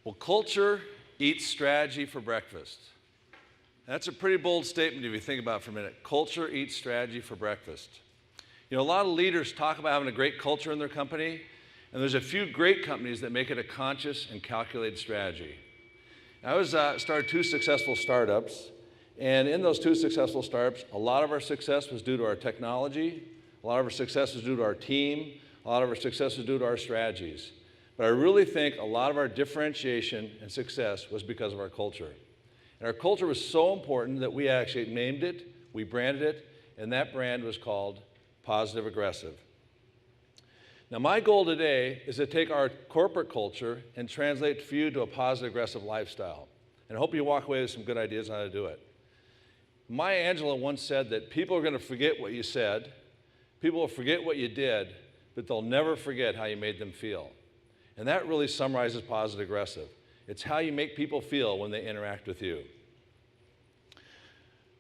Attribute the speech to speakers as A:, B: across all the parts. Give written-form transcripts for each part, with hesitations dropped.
A: Well, culture eats strategy for breakfast. That's a pretty bold statement if you think about it for a minute. Culture eats strategy for breakfast. You know, a lot of leaders talk about having a great culture in their company, and there's a few great companies that make it a conscious and calculated strategy. I started 2 successful startups, and in those 2 successful startups, a lot of our success was due to our technology, a lot of our success was due to our team, a lot of our success was due to our strategies. But I really think a lot of our differentiation and success was because of our culture. And our culture was so important that we actually named it, we branded it, and that brand was called Positive Aggressive. Now, my goal today is to take our corporate culture and translate for you to a positive aggressive lifestyle. And I hope you walk away with some good ideas on how to do it. Maya Angelou once said that people are going to forget what you said, people will forget what you did, but they'll never forget how you made them feel. And that really summarizes positive aggressive. It's how you make people feel when they interact with you.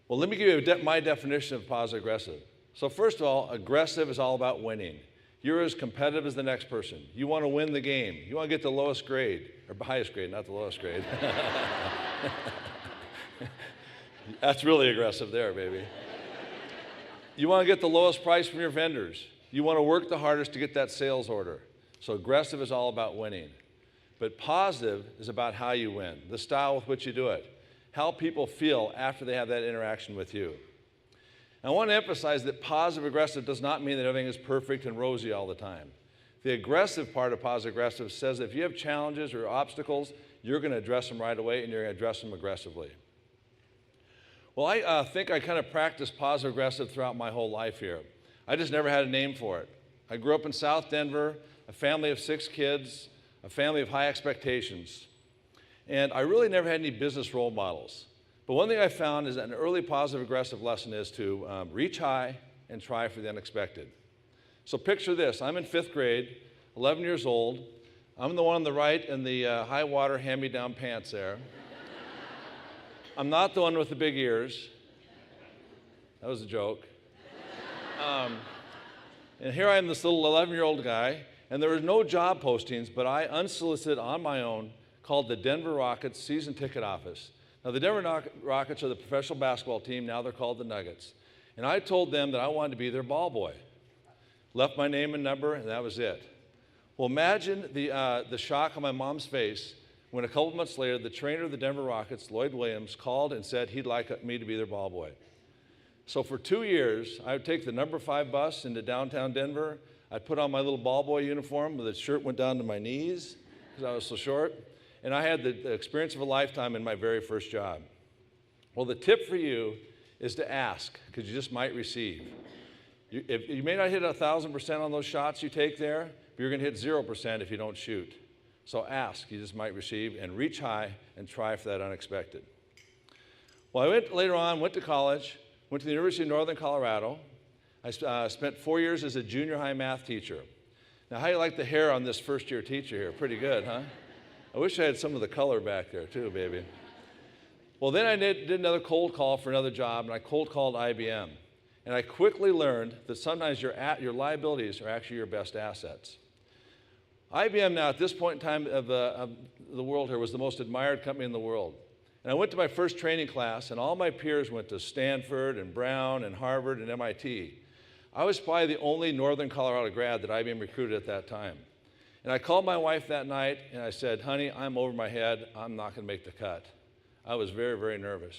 A: Well, let me give you my definition of positive aggressive. So first of all, aggressive is all about winning. You're as competitive as the next person. You want to win the game. You want to get the lowest grade, or highest grade, not the lowest grade. That's really aggressive there, baby. You want to get the lowest price from your vendors. You want to work the hardest to get that sales order. So aggressive is all about winning. But positive is about how you win, the style with which you do it, how people feel after they have that interaction with you. And I want to emphasize that positive aggressive does not mean that everything is perfect and rosy all the time. The aggressive part of positive aggressive says that if you have challenges or obstacles, you're going to address them right away and you're going to address them aggressively. Well, I think I kind of practiced positive aggressive throughout my whole life here. I just never had a name for it. I grew up in South Denver, a family of 6 kids, a family of high expectations. And I really never had any business role models. But one thing I found is that an early positive aggressive lesson is to reach high and try for the unexpected. So picture this. I'm in 5th grade, 11 years old. I'm the one on the right in the high water hand-me-down pants there. I'm not the one with the big ears. That was a joke. And here I am, this little 11-year-old guy, and there were no job postings, but I, unsolicited on my own, called the Denver Rockets season ticket office. Now, the Denver Rockets are the professional basketball team. Now they're called the Nuggets. And I told them that I wanted to be their ball boy. Left my name and number, and that was it. Well, imagine the shock on my mom's face when a couple months later, the trainer of the Denver Rockets, Lloyd Williams, called and said he'd like me to be their ball boy. So for 2 years, I would take the number 5 bus into downtown Denver. I'd put on my little ball boy uniform with the shirt went down to my knees because I was so short. And I had the experience of a lifetime in my very first job. Well, the tip for you is to ask, because you just might receive. You may not hit 1,000% on those shots you take there, but you're going to hit 0% if you don't shoot. So ask, you just might receive, and reach high and try for that unexpected. Well, I went to college, went to the University of Northern Colorado. I spent 4 years as a junior high math teacher. Now, how do you like the hair on this first-year teacher here? Pretty good, huh? I wish I had some of the color back there too, baby. Well, then I did another cold call for another job, and I cold called IBM. And I quickly learned that sometimes your liabilities are actually your best assets. IBM now, at this point in time of the world here, was the most admired company in the world. And I went to my first training class, and all my peers went to Stanford and Brown and Harvard and MIT. I was probably the only Northern Colorado grad that IBM recruited at that time. And I called my wife that night, and I said, honey, I'm over my head. I'm not going to make the cut. I was very, very nervous.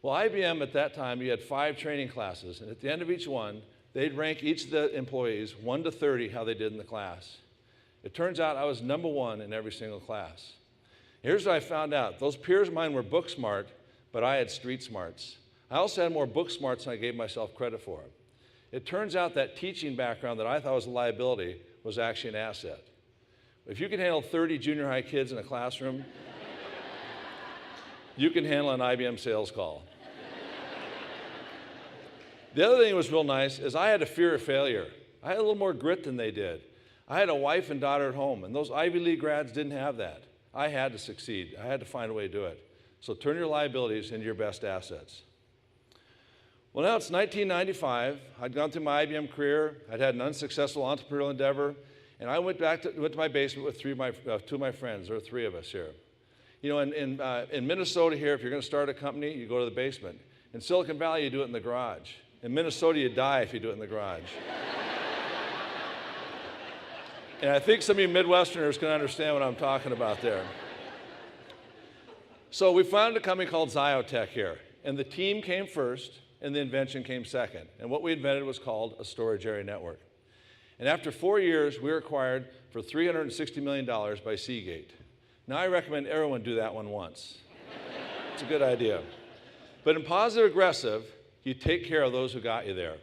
A: Well, IBM at that time, you had 5 training classes, and at the end of each one, they'd rank each of the employees 1 to 30 how they did in the class. It turns out I was number 1 in every single class. Here's what I found out. Those peers of mine were book smart, but I had street smarts. I also had more book smarts than I gave myself credit for. It turns out that teaching background that I thought was a liability was actually an asset. If you can handle 30 junior high kids in a classroom, you can handle an IBM sales call. The other thing that was real nice is I had a fear of failure. I had a little more grit than they did. I had a wife and daughter at home, and those Ivy League grads didn't have that. I had to succeed. I had to find a way to do it. So turn your liabilities into your best assets. Well, now it's 1995. I'd gone through my IBM career. I'd had an unsuccessful entrepreneurial endeavor. And I went to my basement with 2 of my friends. There were 3 of us here. You know, in Minnesota here, if you're going to start a company, you go to the basement. In Silicon Valley, you do it in the garage. In Minnesota, you die if you do it in the garage. And I think some of you Midwesterners can understand what I'm talking about there. So we founded a company called Xiotech here. And the team came first, and the invention came second. And what we invented was called a storage area network. And after 4 years, we were acquired for $360 million by Seagate. Now, I recommend everyone do that one once. It's a good idea. But in positive aggressive, you take care of those who got you there.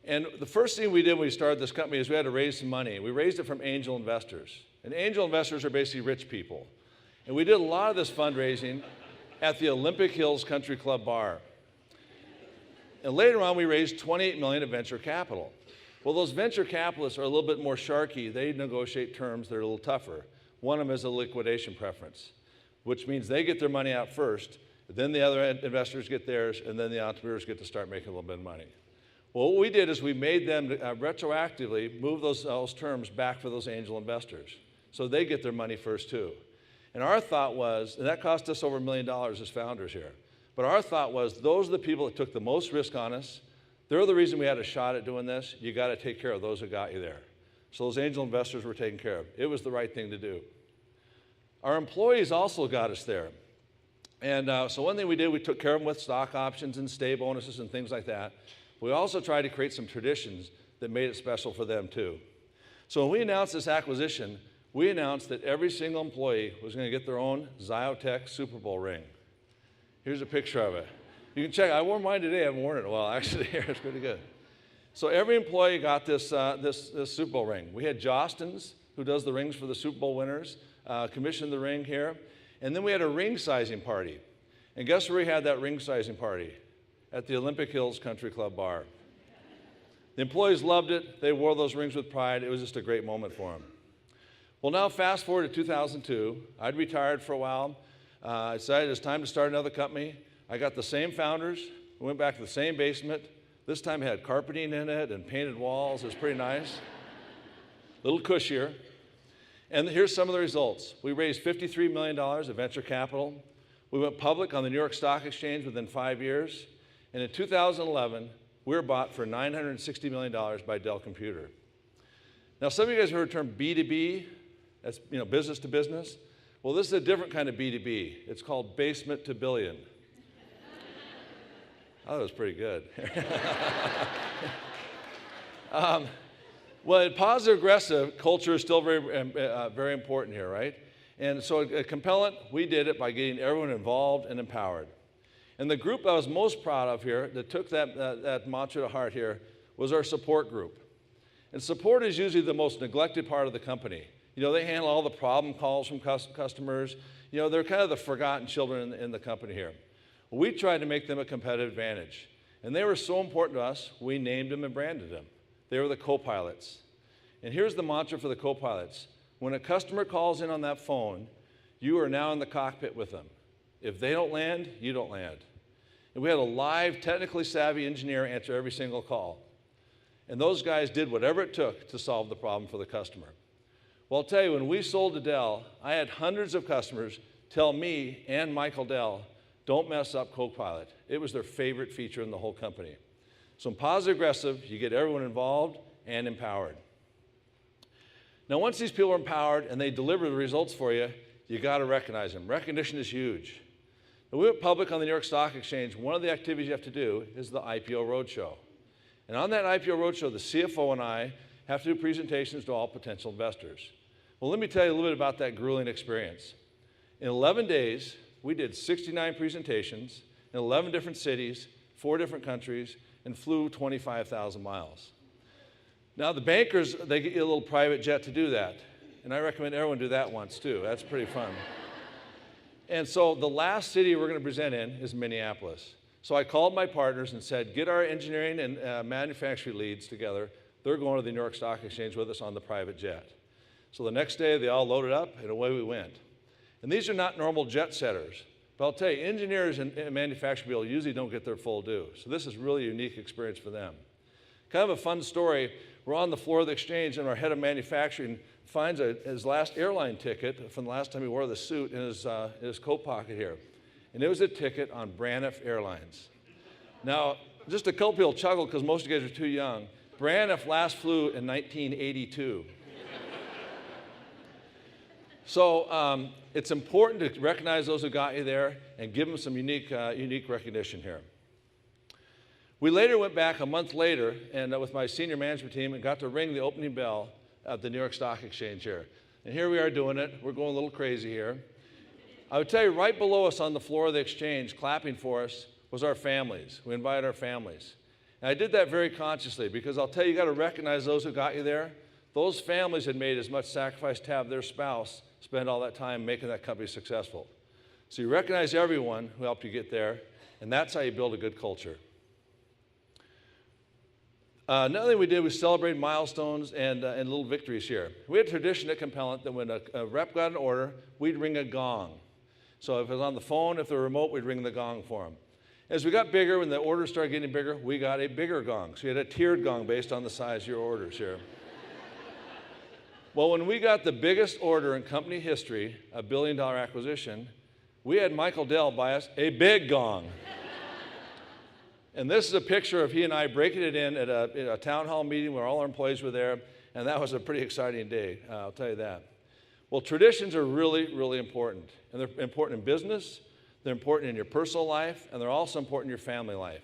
A: And the first thing we did when we started this company is we had to raise some money. We raised it from angel investors. And angel investors are basically rich people. And we did a lot of this fundraising at the Olympic Hills Country Club bar. And later on, we raised $28 million of venture capital. Well, those venture capitalists are a little bit more sharky. They negotiate terms that are a little tougher. One of them is a liquidation preference, which means they get their money out first, then the other investors get theirs, and then the entrepreneurs get to start making a little bit of money. Well, what we did is we made them retroactively move those terms back for those angel investors. So they get their money first too. And our thought was, and that cost us over $1 million as founders here, but our thought was those are the people that took the most risk on us. They're the reason we had a shot at doing this. You got to take care of those who got you there. So those angel investors were taken care of. It was the right thing to do. Our employees also got us there. And so one thing we did, we took care of them with stock options and stay bonuses and things like that. We also tried to create some traditions that made it special for them too. So when we announced this acquisition, we announced that every single employee was going to get their own Xiotech Super Bowl ring. Here's a picture of it. You can check. I wore mine today. I haven't worn it in a while. Actually, here it's pretty good. So every employee got this Super Bowl ring. We had Jostens, who does the rings for the Super Bowl winners, commissioned the ring here. And then we had a ring sizing party. And guess where we had that ring sizing party? At the Olympic Hills Country Club bar. The employees loved it. They wore those rings with pride. It was just a great moment for them. Well, now fast forward to 2002. I'd retired for a while. I decided it was time to start another company. I got the same founders. We went back to the same basement. This time it had carpeting in it and painted walls. It was pretty nice. A little cushier. And here's some of the results. We raised $53 million of venture capital. We went public on the New York Stock Exchange within 5 years. And in 2011, we were bought for $960 million by Dell Computer. Now, some of you guys have heard the term B2B. That's business to business. Well, this is a different kind of B2B. It's called basement to billion. Oh, that was pretty good. Well, in positive aggressive, culture is still very important here, right? And so at Compellent, we did it by getting everyone involved and empowered. And the group I was most proud of here that took that mantra to heart here was our support group. And support is usually the most neglected part of the company. They handle all the problem calls from customers. They're kind of the forgotten children in the company here. We tried to make them a competitive advantage. And they were so important to us, we named them and branded them. They were the co-pilots. And here's the mantra for the co-pilots. When a customer calls in on that phone, you are now in the cockpit with them. If they don't land, you don't land. And we had a live, technically savvy engineer answer every single call. And those guys did whatever it took to solve the problem for the customer. Well, I'll tell you, when we sold to Dell, I had hundreds of customers tell me and Michael Dell, don't mess up Copilot. It was their favorite feature in the whole company. So in positive aggressive, you get everyone involved and empowered. Now, once these people are empowered and they deliver the results for you, you got to recognize them. Recognition is huge. When we went public on the New York Stock Exchange, one of the activities you have to do is the IPO roadshow. And on that IPO roadshow, the CFO and I have to do presentations to all potential investors. Well, let me tell you a little bit about that grueling experience. In 11 days, we did 69 presentations in 11 different cities, 4 different countries, and flew 25,000 miles. Now, the bankers, they get you a little private jet to do that. And I recommend everyone do that once, too. That's pretty fun. And so the last city we're going to present in is Minneapolis. So I called my partners and said, get our engineering and manufacturing leads together. They're going to the New York Stock Exchange with us on the private jet. So the next day, they all loaded up, and away we went. And these are not normal jet setters. But I'll tell you, engineers and manufacturing people usually don't get their full due. So this is really a unique experience for them. Kind of a fun story. we're on the floor of the exchange, and our head of manufacturing finds his last airline ticket from the last time he wore the suit in his coat pocket here. And it was a ticket on Braniff Airlines. Now, just a couple people chuckled because most of you guys are too young. Braniff last flew in 1982. So it's important to recognize those who got you there and give them some unique recognition here. We later went back a month later and with my senior management team and got to ring the opening bell at the New York Stock Exchange here. And here we are doing it. We're going a little crazy here. I would tell you, right below us on the floor of the exchange, clapping for us, was our families. We invited our families. And I did that very consciously because I'll tell you, you got to recognize those who got you there. Those families had made as much sacrifice to have their spouse spend all that time making that company successful. So you recognize everyone who helped you get there, and that's how you build a good culture. Another thing we did was celebrate milestones and little victories here. We had a tradition at Compellant that when a rep got an order, we'd ring a gong. So if it was on the phone, if they're remote, we'd ring the gong for them. As we got bigger, when the orders started getting bigger, we got a bigger gong. So we had a tiered gong based on the size of your orders here. Well, when we got the biggest order in company history, a $1 billion acquisition, we had Michael Dell buy us a big gong. And this is a picture of he and I breaking it in at a town hall meeting where all our employees were there, and that was a pretty exciting day, I'll tell you that. Well, traditions are really, really important, and they're important in business, they're important in your personal life, and they're also important in your family life.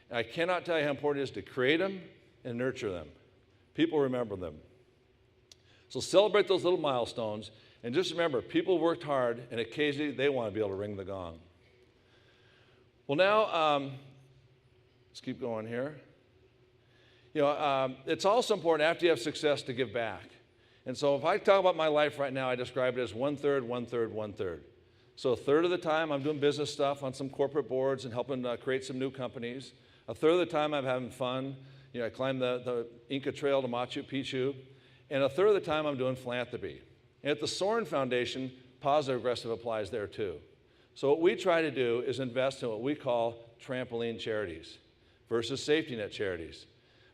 A: And I cannot tell you how important it is to create them and nurture them. People remember them. So celebrate those little milestones, and just remember, people worked hard, and occasionally they want to be able to ring the gong. Well, now, let's keep going here. It's also important after you have success to give back. And so if I talk about my life right now, I describe it as 1/3, 1/3, 1/3. So a third of the time I'm doing business stuff on some corporate boards and helping create some new companies. A third of the time I'm having fun. I climb the Inca Trail to Machu Picchu. And a third of the time I'm doing philanthropy. And at the Soran Foundation, positive aggressive applies there too. So what we try to do is invest in what we call trampoline charities versus safety net charities.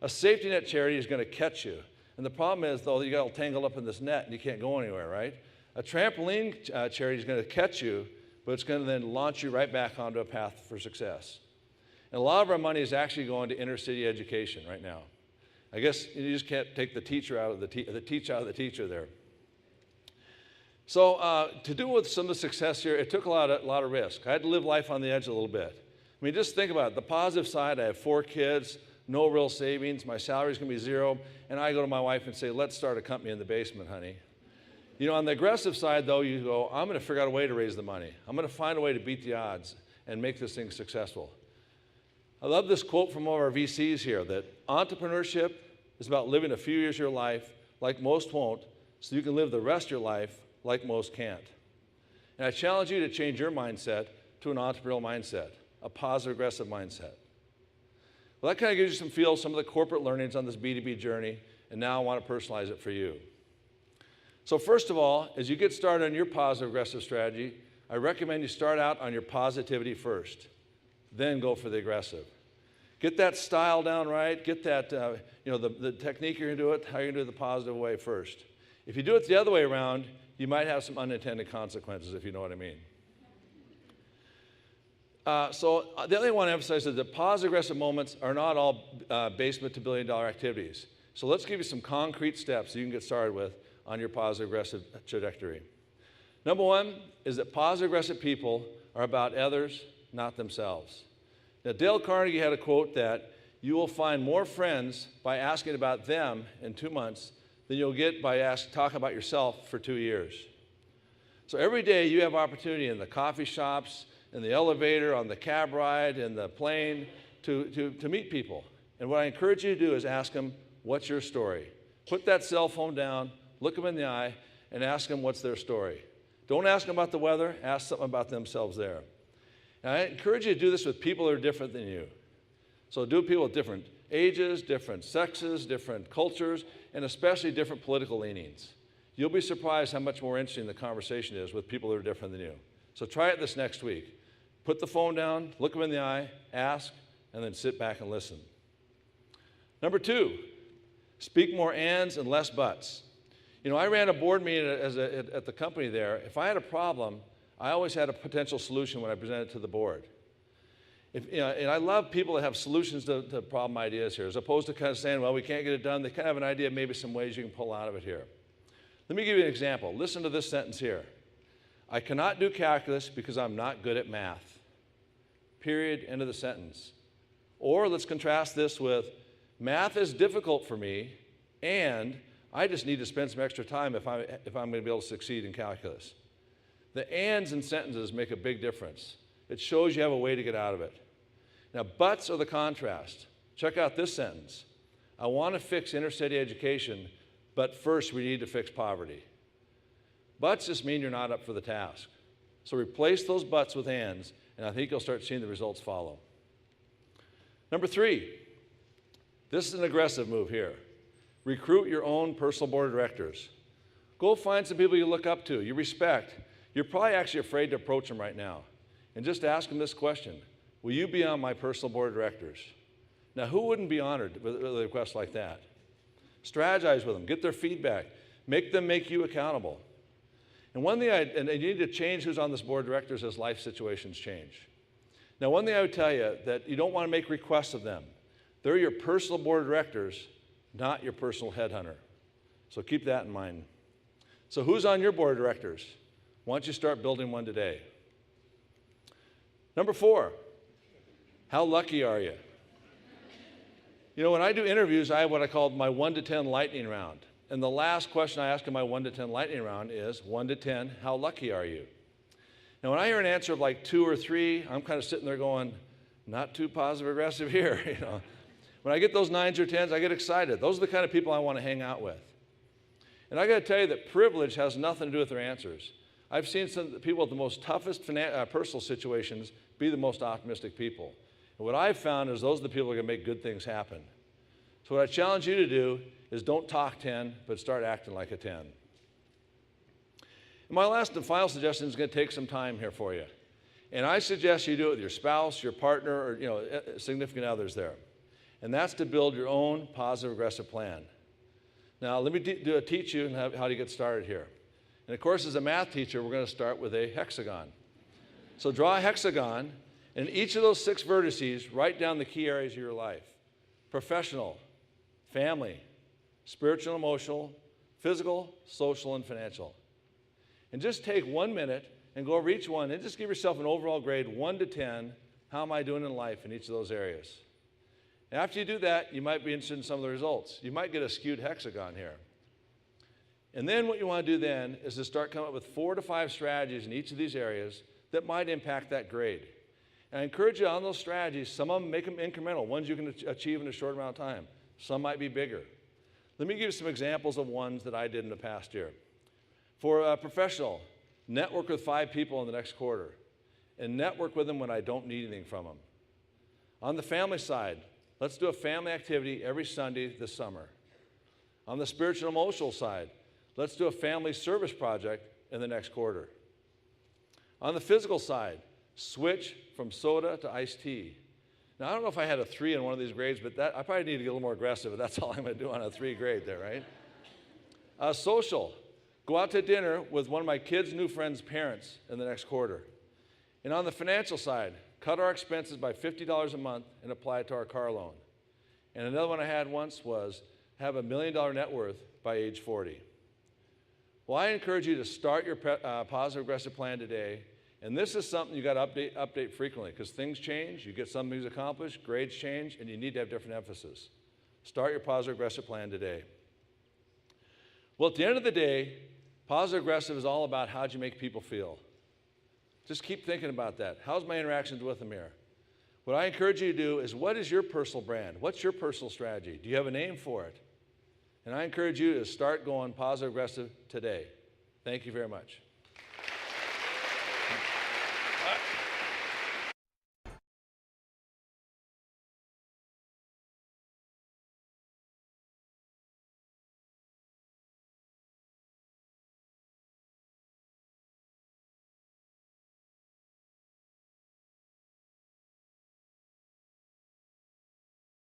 A: A safety net charity is going to catch you. And the problem is, though, you got all tangled up in this net and you can't go anywhere, right? A trampoline charity is going to catch you, but it's going to then launch you right back onto a path for success. And a lot of our money is actually going to inner city education right now. I guess you just can't take the teacher out of the teacher out of the teacher there. So to do with some of the success here, it took a lot of risk. I had to live life on the edge a little bit. I mean, just think about it. The positive side, I have 4 kids, no real savings, my salary's going to be 0, and I go to my wife and say, let's start a company in the basement, honey. On the aggressive side, though, you go, I'm going to figure out a way to raise the money. I'm going to find a way to beat the odds and make this thing successful. I love this quote from one of our VCs here, that entrepreneurship is about living a few years of your life like most won't, so you can live the rest of your life like most can't. And I challenge you to change your mindset to an entrepreneurial mindset, a positive, aggressive mindset. Well, that kind of gives you some feel, some of the corporate learnings on this B2B journey, and now I want to personalize it for you. So first of all, as you get started on your positive, aggressive strategy, I recommend you start out on your positivity first. Then go for the aggressive. Get that style down right. Get that, the technique you're going to do it, how you're going to do it the positive way first. If you do it the other way around, you might have some unintended consequences, if you know what I mean. So the other thing I want to emphasize is that positive, aggressive moments are not all basement to billion-dollar activities. So let's give you some concrete steps you can get started with on your positive, aggressive trajectory. Number 1 is that positive, aggressive people are about others, not themselves. Now, Dale Carnegie had a quote that you will find more friends by asking about them in 2 months than you'll get by talking about yourself for 2 years. So every day you have opportunity in the coffee shops, in the elevator, on the cab ride, in the plane, to meet people. And what I encourage you to do is ask them, what's your story? Put that cell phone down, look them in the eye, and ask them what's their story. Don't ask them about the weather, ask something about themselves there. And I encourage you to do this with people that are different than you. So do people with different ages, different sexes, different cultures, and especially different political leanings. You'll be surprised how much more interesting the conversation is with people that are different than you. So try it this next week. Put the phone down, look them in the eye, ask, and then sit back and listen. Number 2, Speak more ands and less buts. You know, I ran a board meeting at the company there. If I had a problem, I always had a potential solution when I presented to the board. And I love people that have solutions to problem ideas here, as opposed to kind of saying, well, we can't get it done. They kind of have an idea of maybe some ways you can pull out of it here. Let me give you an example. Listen to this sentence here. I cannot do calculus because I'm not good at math. Period, end of the sentence. Or let's contrast this with, math is difficult for me, and I just need to spend some extra time if I'm going to be able to succeed in calculus. The ands in sentences make a big difference. It shows you have a way to get out of it. Now, buts are the contrast. Check out this sentence. I want to fix inner-city education, but first we need to fix poverty. Buts just mean you're not up for the task. So replace those buts with ands, and I think you'll start seeing the results follow. Number 3, this is an aggressive move here. Recruit your own personal board of directors. Go find some people you look up to, you respect. You're probably actually afraid to approach them right now. And just ask them this question. Will you be on my personal board of directors? Now, who wouldn't be honored with a request like that? Strategize with them. Get their feedback. Make them make you accountable. And one thing, and you need to change who's on this board of directors as life situations change. Now, one thing I would tell you, that you don't want to make requests of them. They're your personal board of directors, not your personal headhunter. So keep that in mind. So who's on your board of directors? Why don't you start building one today? Number 4, how lucky are you? You know, when I do interviews, I have what I call my 1 to 10 lightning round. And the last question I ask in my 1 to 10 lightning round is, 1 to 10, how lucky are you? Now, when I hear an answer of like 2 or 3, I'm kind of sitting there going, not too positive aggressive here, you know. When I get those 9s or 10s, I get excited. Those are the kind of people I want to hang out with. And I got to tell you that privilege has nothing to do with their answers. I've seen some people with the most toughest personal situations be the most optimistic people. And what I've found is those are the people who are going to make good things happen. So what I challenge you to do is don't talk 10, but start acting like a 10. And my last and final suggestion is going to take some time here for you. And I suggest you do it with your spouse, your partner, or significant others there. And that's to build your own positive aggressive plan. Now, let me teach you how to get started here. And of course, as a math teacher, we're going to start with a hexagon. So draw a hexagon, and each of those 6 vertices, write down the key areas of your life. Professional, family, spiritual and emotional, physical, social, and financial. And just take 1 minute and go over each one and just give yourself an overall grade, 1 to 10. How am I doing in life in each of those areas? And after you do that, you might be interested in some of the results. You might get a skewed hexagon here. And then what you want to do then is to start coming up with 4 to 5 strategies in each of these areas that might impact that grade. And I encourage you on those strategies, some of them make them incremental, ones you can achieve in a short amount of time. Some might be bigger. Let me give you some examples of ones that I did in the past year. For a professional, network with 5 people in the next quarter, and network with them when I don't need anything from them. On the family side, let's do a family activity every Sunday this summer. On the spiritual and emotional side, let's do a family service project in the next quarter. On the physical side, switch from soda to iced tea. Now, I don't know if I had a 3 in one of these grades, but I probably need to get a little more aggressive, but that's all I'm going to do on a 3 grade there, right? Social, go out to dinner with one of my kids' new friends' parents in the next quarter. And on the financial side, cut our expenses by $50 a month and apply it to our car loan. And another one I had once was have $1 million net worth by age 40. Well, I encourage you to start your positive aggressive plan today. And this is something you got to update frequently because things change, you get some things accomplished, grades change, and you need to have different emphasis. Start your positive aggressive plan today. Well, at the end of the day, positive aggressive is all about how'd you make people feel. Just keep thinking about that. How's my interactions with them here? What I encourage you to do is, what is your personal brand? What's your personal strategy? Do you have a name for it? And I encourage you to start going positive aggressive today. Thank you very much.